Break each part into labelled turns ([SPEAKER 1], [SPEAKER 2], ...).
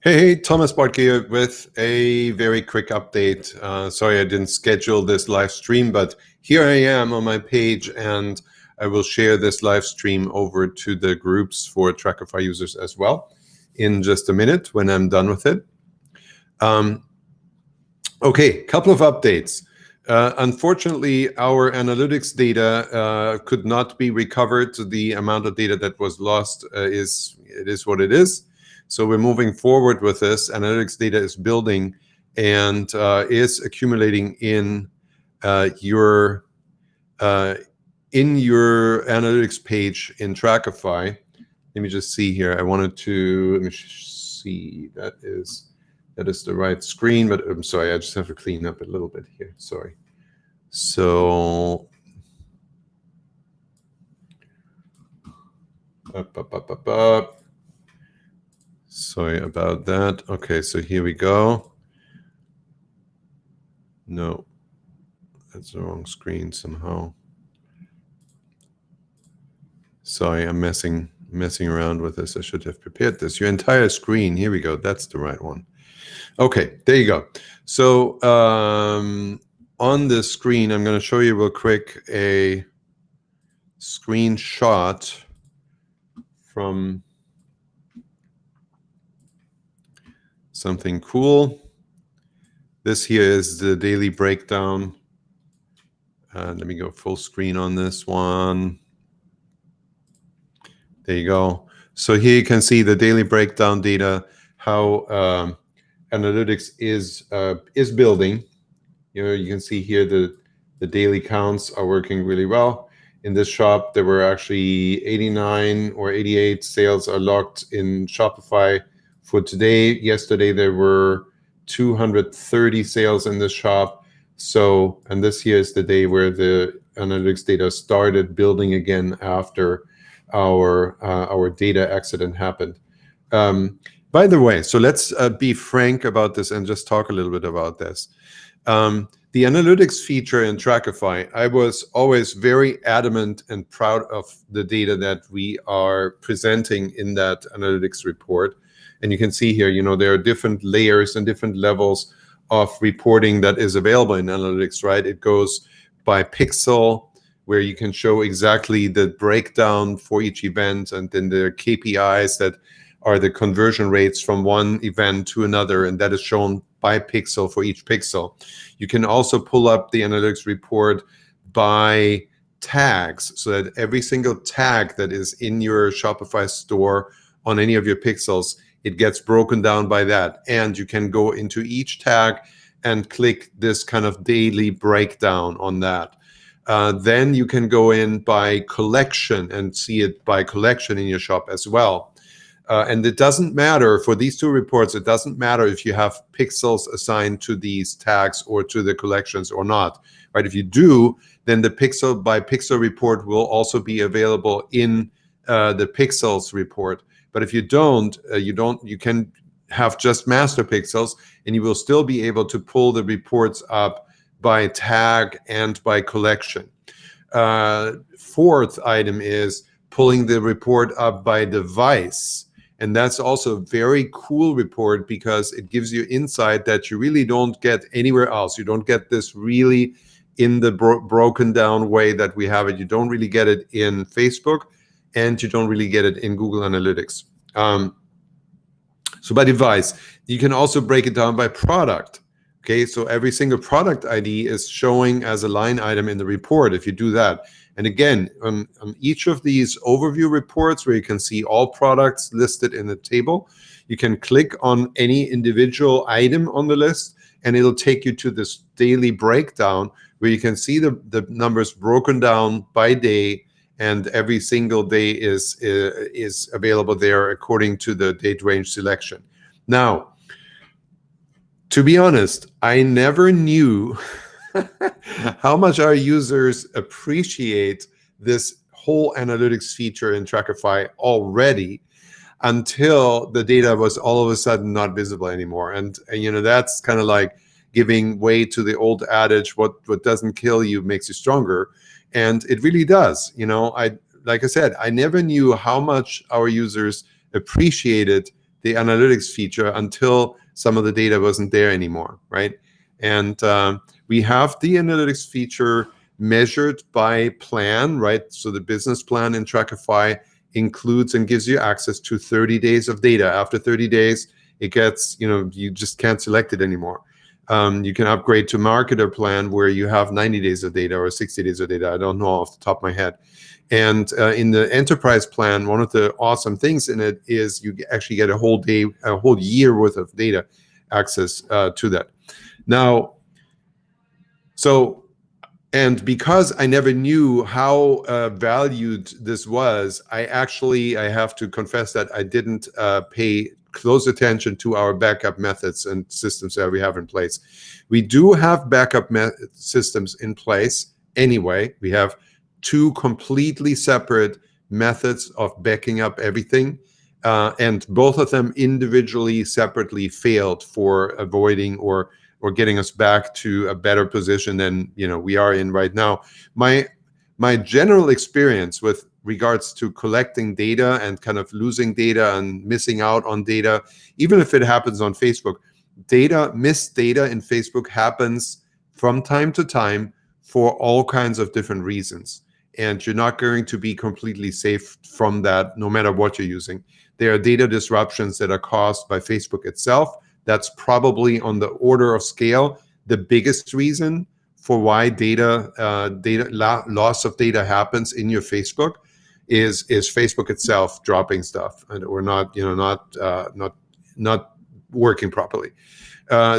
[SPEAKER 1] Hey, Thomas Bartke here with a very quick update. Sorry I didn't schedule this live stream, but here I am on my page, and I will share this live stream over to the groups for Trackify users as well in just a minute when I'm done with it. Okay, couple of updates. Unfortunately, our analytics data could not be recovered. The amount of data that was lost is what it is. So we're moving forward with this. Analytics data is building and is accumulating in your analytics page in Trackify. Let me just see here. Let me see. That is the right screen, but I'm sorry, I just have to clean up a little bit here. Sorry. So sorry about that. Okay, so here we go. No, that's the wrong screen somehow. Sorry, I'm messing around with this. I should have prepared this. Your entire screen. Here we go. That's the right one. Okay, there you go. So on this screen, I'm going to show you real quick a screenshot from something cool. This here is the daily breakdown. Let me go full screen on this one. There you go. So here you can see the daily breakdown data, how analytics is building. You know, you can see here the daily counts are working really well. In this shop, there were actually 89 or 88 sales are locked in Shopify for today. Yesterday, there were 230 sales in this shop. So, and this here is the day where the analytics data started building again after our data accident happened. By the way, so let's be frank about this and just talk a little bit about this. The analytics feature in Trackify, I was always very adamant and proud of the data that we are presenting in that analytics report. And you can see here, you know, there are different layers and different levels of reporting that is available in analytics, right? It goes by pixel, where you can show exactly the breakdown for each event, and then the KPIs that are the conversion rates from one event to another, and that is shown by pixel for each pixel. You can also pull up the analytics report by tags, so that every single tag that is in your Shopify store on any of your pixels, it gets broken down by that. And you can go into each tag and click this kind of daily breakdown on that. Then you can go in by collection and see it by collection in your shop as well. And it doesn't matter for these two reports, it doesn't matter if you have pixels assigned to these tags or to the collections or not, right? If you do, then the pixel by pixel report will also be available in the pixels report. But if you don't, you can have just master pixels, and you will still be able to pull the reports up by tag and by collection. Fourth item is pulling the report up by device. And that's also a very cool report because it gives you insight that you really don't get anywhere else. You don't get this really in the broken down way that we have it. You don't really get it in Facebook, and you don't really get it in Google Analytics. So by device, you can also break it down by product. Okay, so every single product ID is showing as a line item in the report if you do that. And again, on each of these overview reports where you can see all products listed in the table, you can click on any individual item on the list, and it'll take you to this daily breakdown where you can see the numbers broken down by day, and every single day is available there according to the date range selection. Now, to be honest, I never knew how much our users appreciate this whole analytics feature in Trackify already until the data was all of a sudden not visible anymore. And you know, that's kind of like giving way to the old adage, what doesn't kill you makes you stronger. And it really does. You know, like I said, I never knew how much our users appreciated the analytics feature until some of the data wasn't there anymore, right? And we have the analytics feature measured by plan, right? So the business plan in Trackify includes and gives you access to 30 days of data. After 30 days, it gets, you just can't select it anymore. You can upgrade to marketer plan where you have 90 days of data or 60 days of data. I don't know off the top of my head. And in the enterprise plan, one of the awesome things in it is you actually get a whole year worth of data access to that. Now, and because I never knew how valued this was, I have to confess that I didn't pay close attention to our backup methods and systems that we have in place. We do have backup systems in place anyway. We have 2 completely separate methods of backing up everything. And both of them individually, separately failed for avoiding or getting us back to a better position than we are in right now. My general experience with regards to collecting data and kind of losing data and missing out on data, even if it happens on Facebook, missed data in Facebook happens from time to time for all kinds of different reasons. And you're not going to be completely safe from that, no matter what you're using. There are data disruptions that are caused by Facebook itself. That's probably on the order of scale the biggest reason for why loss of data happens in your Facebook is Facebook itself dropping stuff or not working properly.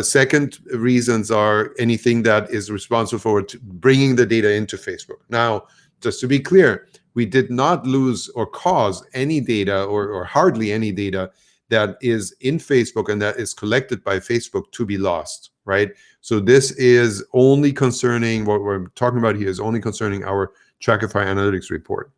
[SPEAKER 1] Second reasons are anything that is responsible for bringing the data into Facebook. Now, just to be clear, we did not lose or cause any data or hardly any data that is in Facebook and that is collected by Facebook to be lost, right? So this is only concerning, what we're talking about here is only concerning our Trackify analytics report.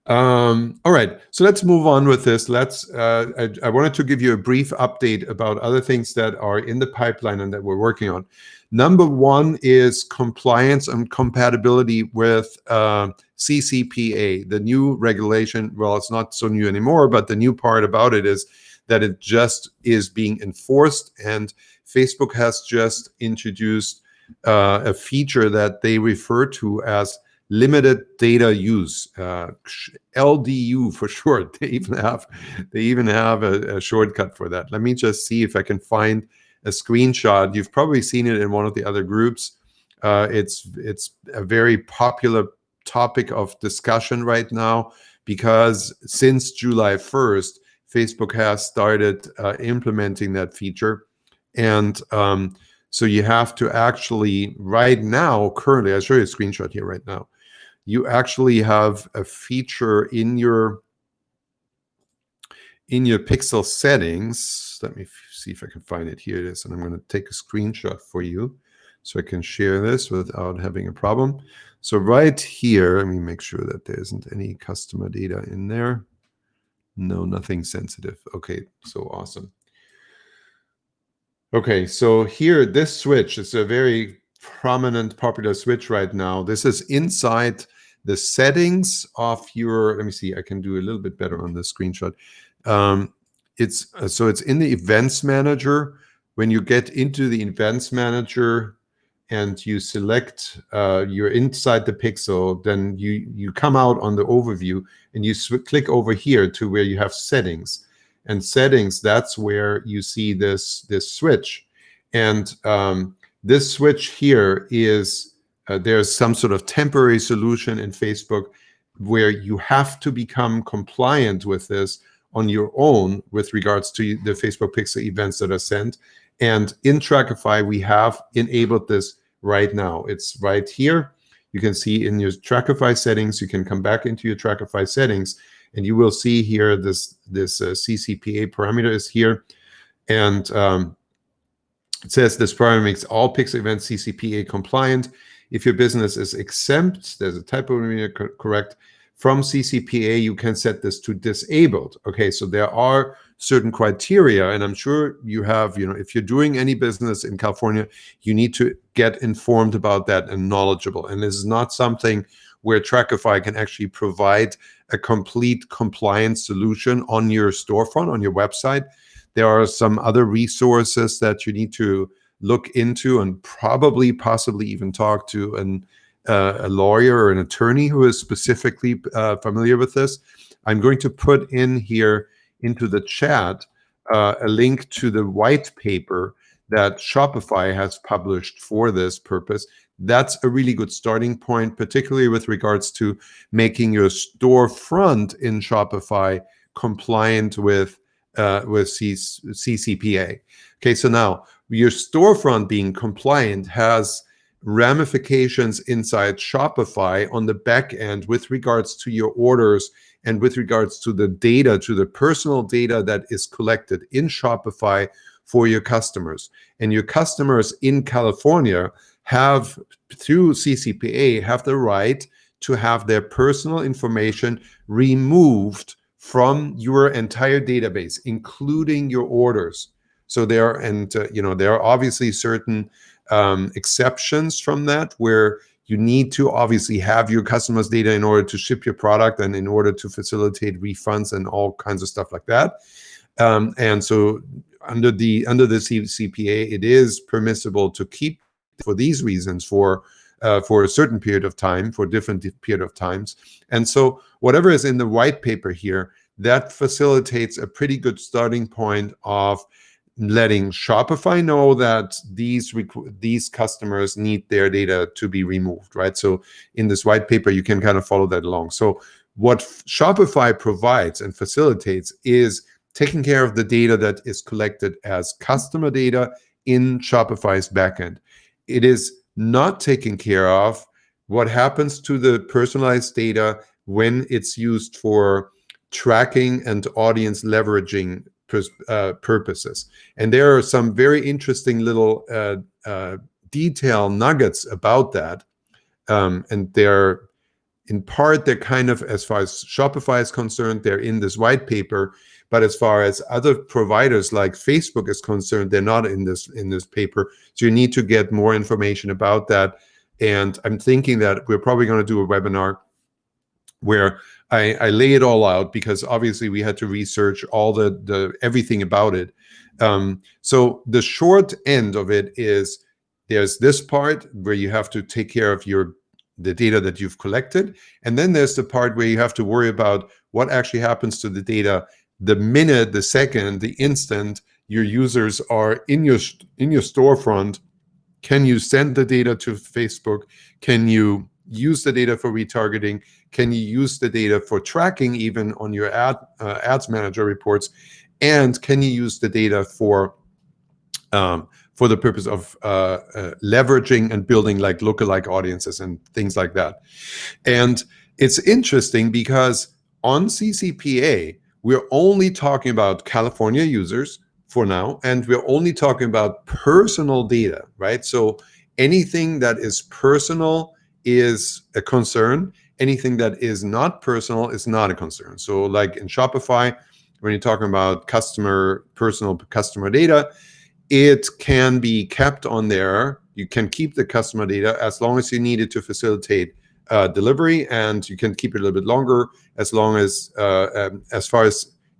[SPEAKER 1] All right, so let's move on with this. I wanted to give you a brief update about other things that are in the pipeline and that we're working on. Number 1 is compliance and compatibility with Ccpa, the new regulation. Well, it's not so new anymore, but the new part about it is that it just is being enforced, and Facebook has just introduced a feature that they refer to as limited data use, LDU for short. They even have a shortcut for that. Let me just see if I can find a screenshot. You've probably seen it in one of the other groups. It's a very popular topic of discussion right now because since July 1st, Facebook has started implementing that feature. And so you have to actually, right now, currently, I'll show you a screenshot here right now. You actually have a feature in your pixel settings. Let me see if I can find it. Here it is. And I'm going to take a screenshot for you so I can share this without having a problem. So right here, let me make sure that there isn't any customer data in there. No, nothing sensitive. Okay, so awesome. Okay, so here, this switch is a very prominent, popular switch right now. This is inside the settings of your, let me see, I can do a little bit better on the screenshot. So it's in the events manager. When you get into the events manager and you select, you're inside the pixel, then you come out on the overview and you click over here to where you have settings. And settings, that's where you see this switch. And this switch here is, there's some sort of temporary solution in Facebook where you have to become compliant with this on your own with regards to the Facebook Pixel events that are sent. And in Trackify, we have enabled this right now. It's right here. You can see in your Trackify settings, you can come back into your Trackify settings, and you will see here this Ccpa parameter is here. And it says this parameter makes all Pixel events Ccpa compliant. If your business is exempt, there's a typo correct, from Ccpa, you can set this to disabled. Okay, so there are certain criteria, and I'm sure you have, if you're doing any business in California, you need to get informed about that and knowledgeable. And this is not something where Trackify can actually provide a complete compliance solution on your storefront, on your website. There are some other resources that you need to look into, and possibly even talk to a lawyer or an attorney who is specifically familiar with this. I'm going to put in here into the chat a link to the white paper that Shopify has published for this purpose. That's a really good starting point, particularly with regards to making your storefront in Shopify compliant with CCPA. Okay, so now your storefront being compliant has ramifications inside Shopify on the back end with regards to your orders and with regards to the data, to the personal data that is collected in Shopify for your customers. And your customers in California have, through CCPA, have the right to have their personal information removed from your entire database, including your orders. So there are obviously certain exceptions from that, where you need to obviously have your customers' data in order to ship your product and in order to facilitate refunds and all kinds of stuff like that. And so under the CCPA, it is permissible to keep for these reasons for a certain period of time, for different period of times. And so whatever is in the white paper here, that facilitates a pretty good starting point of letting Shopify know that these customers need their data to be removed, right? So in this white paper, you can kind of follow that along. So what Shopify provides and facilitates is taking care of the data that is collected as customer data in Shopify's backend. It is not taking care of what happens to the personalized data when it's used for tracking and audience leveraging purposes. And there are some very interesting little detail nuggets about that. And they're, in part, they're kind of, as far as Shopify is concerned, they're in this white paper. But as far as other providers like Facebook is concerned, they're not in this paper. So you need to get more information about that. And I'm thinking that we're probably going to do a webinar where I lay it all out, because obviously we had to research all the everything about it. So the short end of it is, there's this part where you have to take care of the data that you've collected, and then there's the part where you have to worry about what actually happens to the data the minute, the second, the instant your users are in your storefront. Can you send the data to Facebook? Can you use the data for retargeting? Can you use the data for tracking even on your ads manager reports? And can you use the data for the purpose of leveraging and building like lookalike audiences and things like that? And it's interesting because on CCPA, we're only talking about California users for now, and we're only talking about personal data, right? So anything that is personal is a concern. Anything that is not personal is not a concern. So like in Shopify, when you're talking about personal customer data, it can be kept on there. You can keep the customer data as long as you need it to facilitate delivery, and you can keep it a little bit longer as far as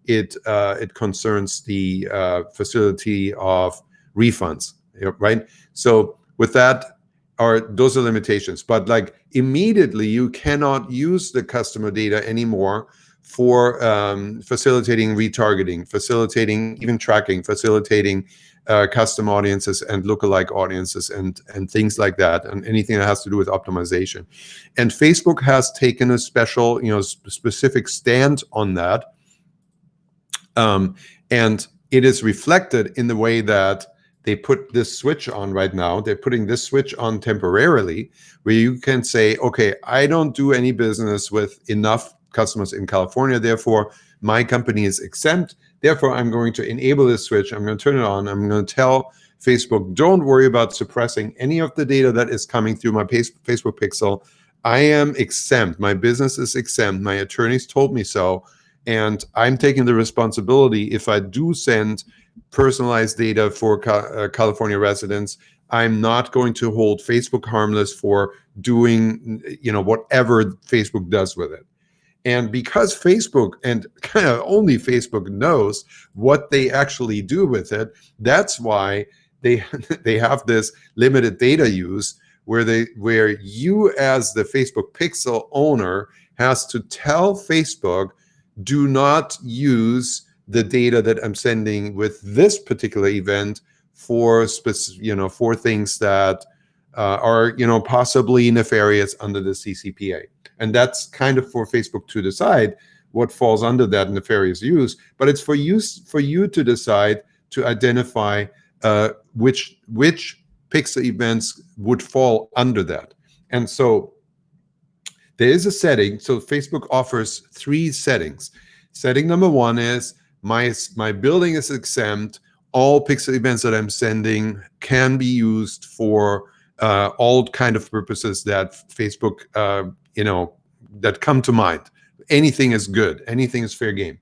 [SPEAKER 1] it concerns the facility of refunds, right? So with that, those are limitations. But like immediately, you cannot use the customer data anymore for facilitating retargeting, facilitating even tracking, facilitating custom audiences and lookalike audiences and things like that, and anything that has to do with optimization. And Facebook has taken a special, specific stand on that. And it is reflected in the way that they put this switch on right now. They're putting this switch on temporarily, where you can say, okay, I don't do any business with enough customers in California, therefore my company is exempt. Therefore, I'm going to enable this switch. I'm going to turn it on. I'm going to tell Facebook, don't worry about suppressing any of the data that is coming through my Facebook pixel. I am exempt. My business is exempt. My attorneys told me so. And I'm taking the responsibility if I do send personalized data for California residents. I'm not going to hold Facebook harmless for doing, whatever Facebook does with it. And because Facebook and kind of only Facebook knows what they actually do with it, that's why they they have this limited data use where you as the Facebook pixel owner has to tell Facebook, do not use the data that I'm sending with this particular event for for things that are possibly nefarious under the CCPA. And that's kind of for Facebook to decide what falls under that nefarious use. But it's for you to decide to identify which pixel events would fall under that. And so there is a setting. So Facebook offers 3 settings. Setting number 1 is my building is exempt. All pixel events that I'm sending can be used for all kind of purposes that Facebook, that come to mind. Anything is good. Anything is fair game.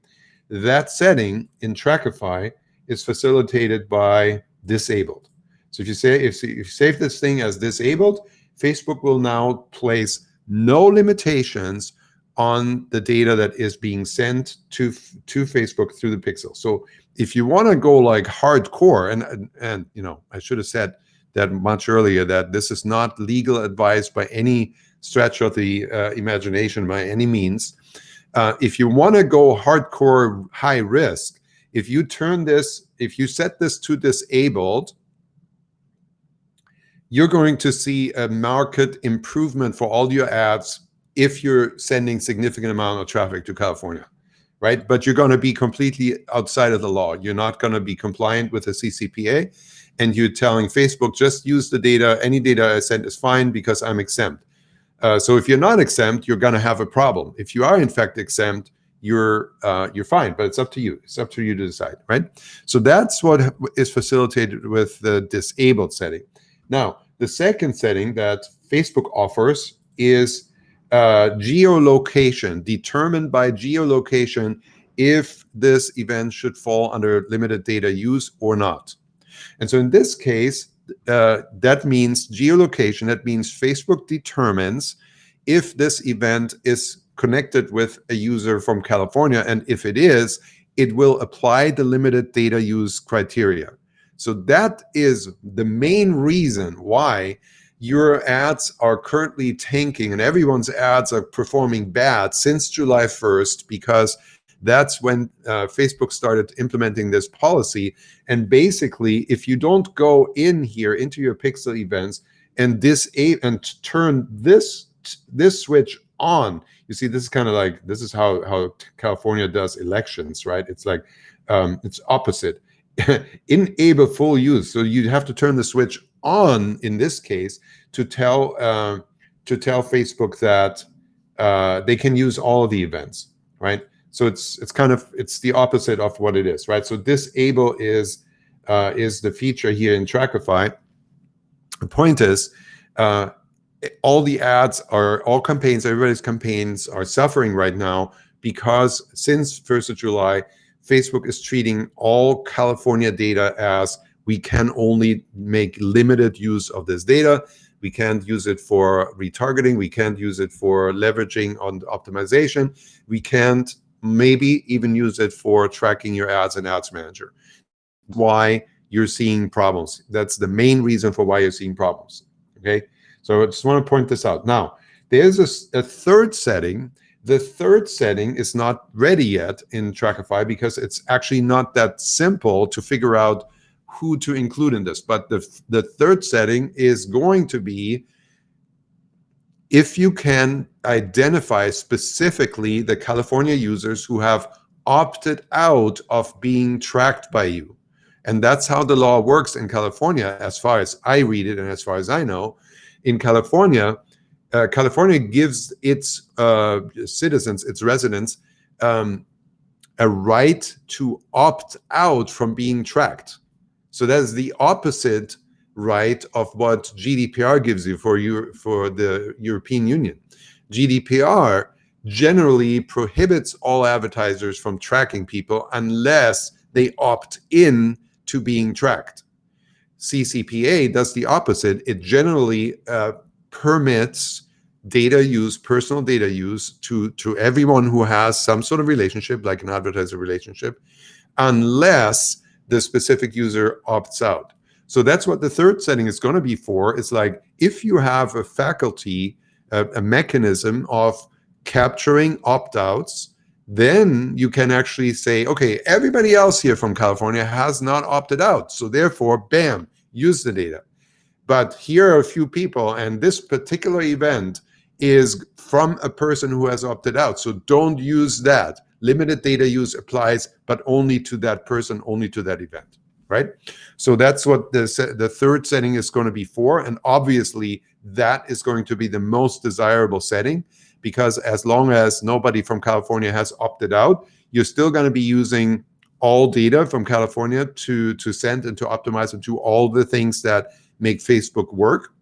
[SPEAKER 1] That setting in Trackify is facilitated by disabled. So if you save this thing as disabled, Facebook will now place no limitations on the data that is being sent to Facebook through the pixel. So if you want to go like hardcore, and I should have said that much earlier, that this is not legal advice by any stretch of the imagination by any means. If you want to go hardcore high risk, if you set this to disabled, you're going to see a market improvement for all your ads if you're sending significant amount of traffic to California, right? But you're going to be completely outside of the law. You're not going to be compliant with the CCPA, and you're telling Facebook, just use the data. Any data I send is fine because I'm exempt. So if you're not exempt, you're going to have a problem. If you are in fact exempt, you're fine. But it's up to you. It's up to you to decide, right? So that's what is facilitated with the disabled setting. Now, the second setting that Facebook offers is geolocation, determined by geolocation if this event should fall under limited data use or not. And so in this case, that means geolocation. That means Facebook determines if this event is connected with a user from California. And if it is, it will apply the limited data use criteria. So that is the main reason why your ads are currently tanking and everyone's ads are performing bad since July 1st, because that's when Facebook started implementing this policy. And basically, if you don't go in here into your pixel events and turn this switch on, you see, this is kind of like, this is how California does elections, right? It's like, it's opposite. Enable full use. So you have to turn the switch on in this case to tell Facebook that they can use all of the events, right? So it's the opposite of what it is, right? So disable is the feature here in Trackify. The point is, all the ads all campaigns, everybody's campaigns are suffering right now because since 1st of July, Facebook is treating all California data as we can only make limited use of this data. We can't use it for retargeting. We can't use it for leveraging on optimization. We can't maybe even use it for tracking your ads in Ads Manager. Why you're seeing problems. That's the main reason for why you're seeing problems. Okay, so I just want to point this out. Now, there's a third setting. The third setting is not ready yet in Trackify because it's actually not that simple to figure out who to include in this. But the third setting is going to be if you can identify specifically the California users who have opted out of being tracked by you. And that's how the law works in California, as far as I read it and as far as I know. In California, California gives its citizens, its residents, a right to opt out from being tracked. So that's the opposite right of what GDPR gives you for the European Union. GDPR generally prohibits all advertisers from tracking people unless they opt in to being tracked. CCPA does the opposite. It generally permits data use, personal data use to everyone who has some sort of relationship, like an advertiser relationship, unless the specific user opts out. So that's what the third setting is going to be for. It's like if you have a faculty, a mechanism of capturing opt-outs, then you can actually say, okay, everybody else here from California has not opted out. So therefore, bam, use the data. But here are a few people, and this particular event is from a person who has opted out. So don't use that. Limited data use applies, but only to that person, only to that event, right? So that's what the third setting is going to be for. And obviously, that is going to be the most desirable setting, because as long as nobody from California has opted out, you're still going to be using all data from California to send and to optimize and do all the things that make Facebook work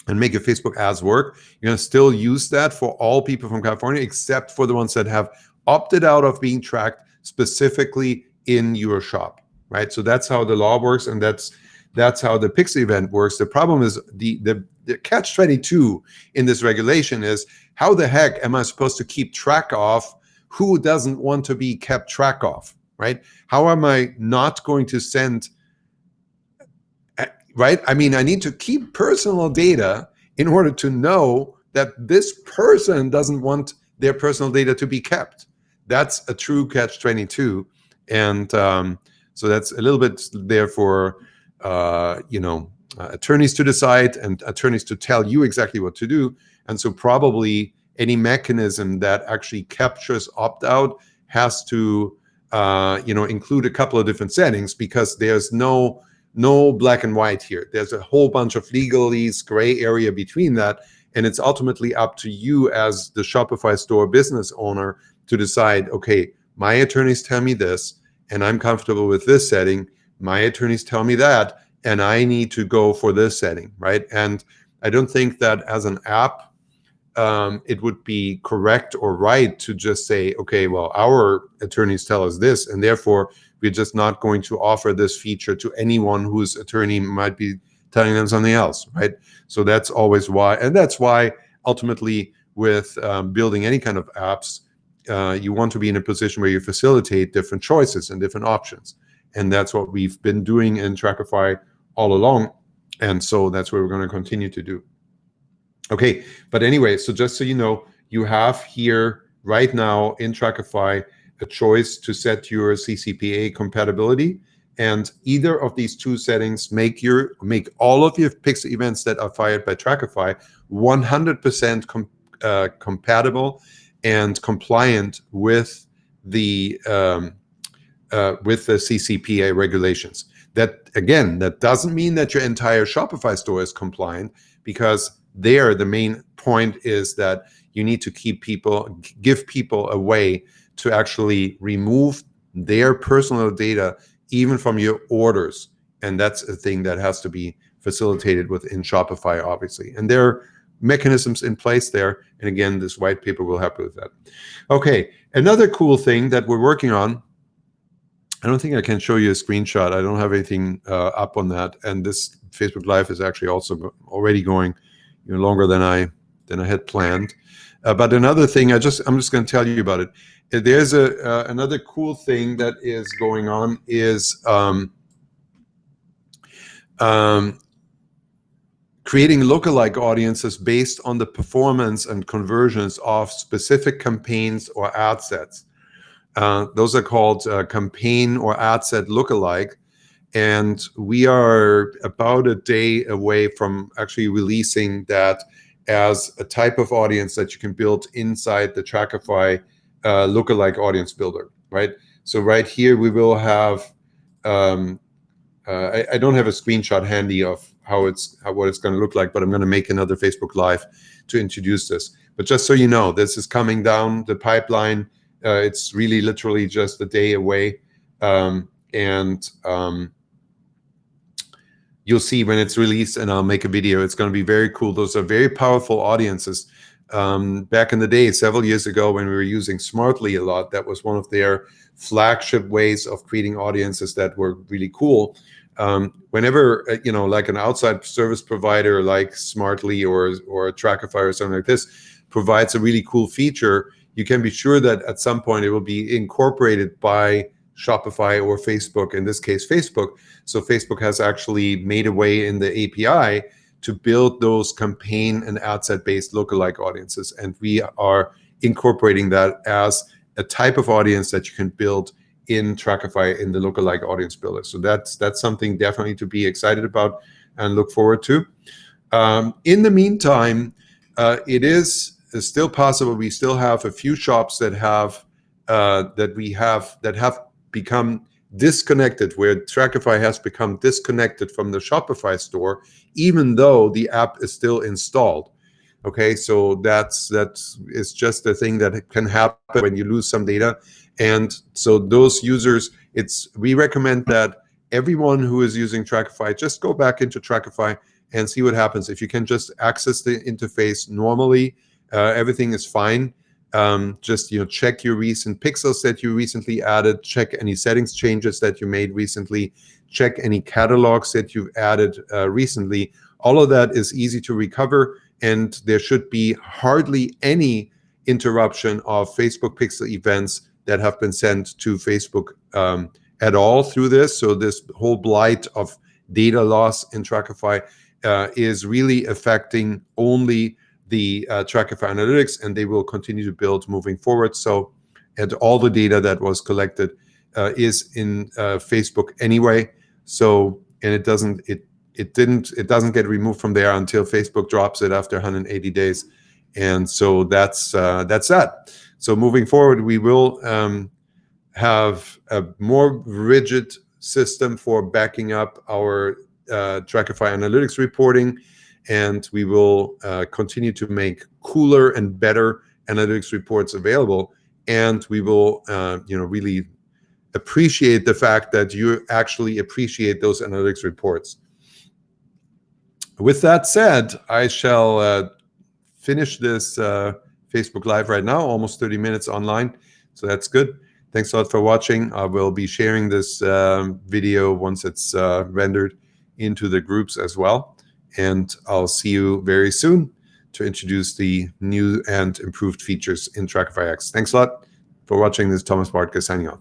[SPEAKER 1] and make your Facebook ads work. You're going to still use that for all people from California, except for the ones that have opted out of being tracked specifically in your shop, right? So that's how the law works, and that's how the Pixel event works. The problem is the catch-22 in this regulation is, how the heck am I supposed to keep track of who doesn't want to be kept track of, right? How am I not going to send, right? I mean, I need to keep personal data in order to know that this person doesn't want their personal data to be kept. That's a true catch-22. And so that's a little bit there for, attorneys to decide and attorneys to tell you exactly what to do. And so probably any mechanism that actually captures opt-out has to, include a couple of different settings, because there's no black and white here. There's a whole bunch of legalese, gray area between that. And it's ultimately up to you as the Shopify store business owner to decide, okay, my attorneys tell me this, and I'm comfortable with this setting. My attorneys tell me that, and I need to go for this setting, right? And I don't think that as an app, it would be correct or right to just say, okay, well, our attorneys tell us this, and therefore we're just not going to offer this feature to anyone whose attorney might be telling them something else, right? So that's always why, and that's why ultimately with building any kind of apps, you want to be in a position where you facilitate different choices and different options. And that's what we've been doing in Trackify all along. And so that's what we're going to continue to do. Okay, but anyway, so just so you know, you have here right now in Trackify a choice to set your CCPA compatibility, and either of these two settings make all of your Pixel events that are fired by Trackify 100% compatible and compliant with the CCPA regulations. That, again, that doesn't mean that your entire Shopify store is compliant, because there the main point is that you need to give people a way to actually remove their personal data even from your orders, and that's a thing that has to be facilitated within Shopify, obviously. And there are mechanisms in place there, and again, this white paper will help you with that. Okay, another cool thing that we're working on, I don't think I can show you a screenshot. I don't have anything up on that, and this Facebook Live is actually also already going longer than I had planned. But another thing, I'm just going to tell you about it. There's another cool thing that is going on is creating lookalike audiences based on the performance and conversions of specific campaigns or ad sets. Those are called campaign or ad set lookalike. And we are about a day away from actually releasing that as a type of audience that you can build inside the Trackify lookalike audience builder, right? So right here we will have, I don't have a screenshot handy of what it's going to look like, but I'm going to make another Facebook Live to introduce this. But just so you know, this is coming down the pipeline. It's really literally just a day away, you'll see when it's released, and I'll make a video. It's going to be very cool. Those are very powerful audiences back in the day, several years ago, when we were using Smartly a lot, that was one of their flagship ways of creating audiences that were really cool. Whenever like an outside service provider like Smartly or Trackify or something like this provides a really cool feature, you can be sure that at some point it will be incorporated by Shopify or Facebook, in this case Facebook. So Facebook has actually made a way in the API to build those campaign and ad set based lookalike audiences, and we are incorporating that as a type of audience that you can build in Trackify in the lookalike audience builder. So that's something definitely to be excited about and look forward to. In the meantime, it is still possible. We still have a few shops that have become disconnected, where Trackify has become disconnected from the Shopify store, even though the app is still installed. Okay, so that's just a thing that can happen when you lose some data. And so those users, we recommend that everyone who is using Trackify just go back into Trackify and see what happens. If you can just access the interface normally, everything is fine. Just check your recent pixels that you recently added, check any settings changes that you made recently, check any catalogs that you've added recently. All of that is easy to recover, and there should be hardly any interruption of Facebook pixel events that have been sent to Facebook at all through this. So this whole blight of data loss in Trackify is really affecting only the Trackify analytics, and they will continue to build moving forward. So, and all the data that was collected is in Facebook anyway. So, and it doesn't get removed from there until Facebook drops it after 180 days. And so that's that. So moving forward, we will have a more rigid system for backing up our Trackify analytics reporting, and we will continue to make cooler and better analytics reports available. And we will really appreciate the fact that you actually appreciate those analytics reports. With that said, I shall finish this Facebook Live right now, almost 30 minutes online. So that's good. Thanks a lot for watching. I will be sharing this video once it's rendered into the groups as well. And I'll see you very soon to introduce the new and improved features in Trackify X. Thanks a lot for watching. This is Thomas Bartke signing off.